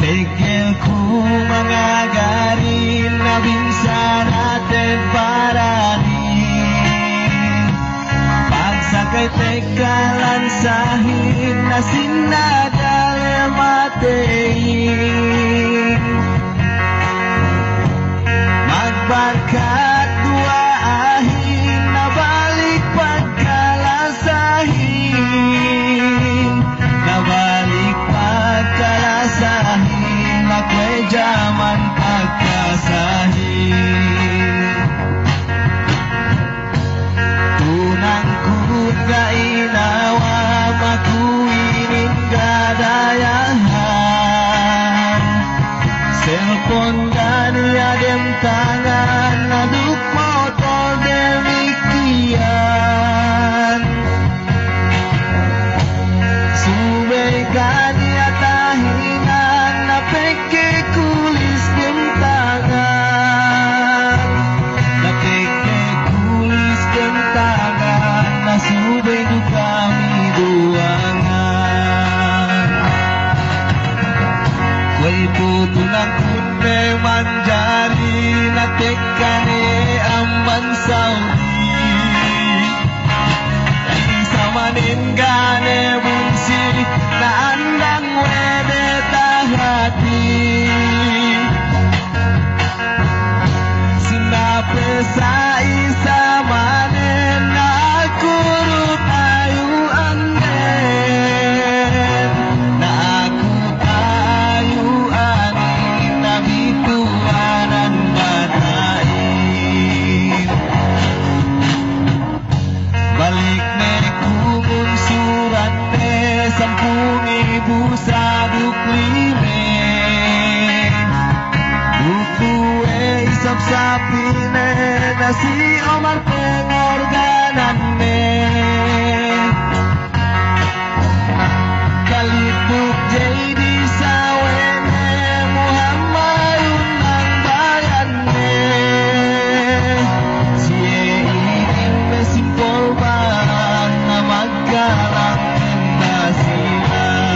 Tegilku mengagari na bisa natin parani pagsakay tekalan sahid na sinadal matei magbakat dua ahin na balik pagkalasahin na balik pagkalasahin ako'y jaman pagkasahin tunang kun ka inawa makuinin kadayahan cellphone kaniya dem tangan naduk motor demikian subay kaniya tahinan na peke kulis dem tangan na peke kulis dem tangan na subay du kami duangan kuy putunang kunde manjari na tekane amban saudi isamanin gane bunsi na andang wede tahati sinape sa isamanin na kurut ayu angin na aku tayu anin na bituanan batain balik ne kumun surat ne 10,000 sabuk lime buku isap sapi ne nasi omar pengorganan ne kalipuk jadi sawene Muhammadun nang bayan ne siye iring mesimpol bang na magkalang embasilan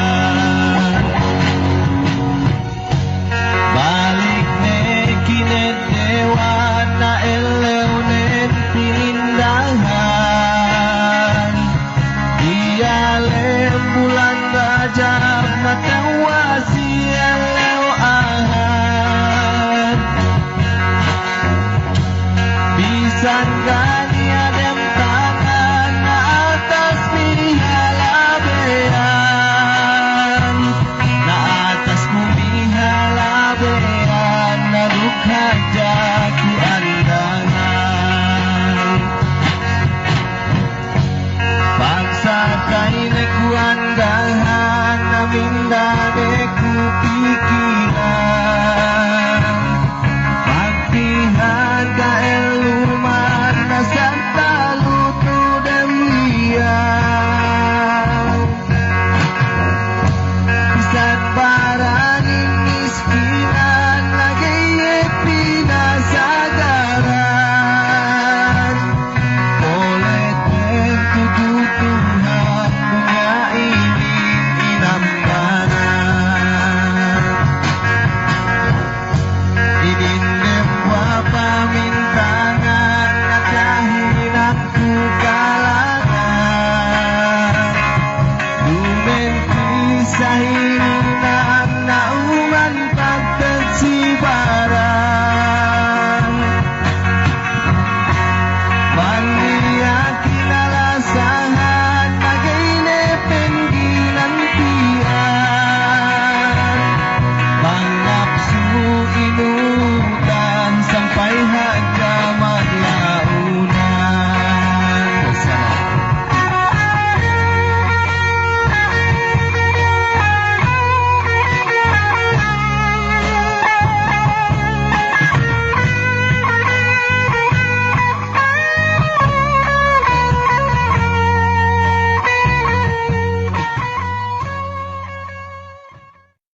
balik ne kinedewan na elew nen pinindahan iyalem bulan Rajab matawasi elew ahad bisan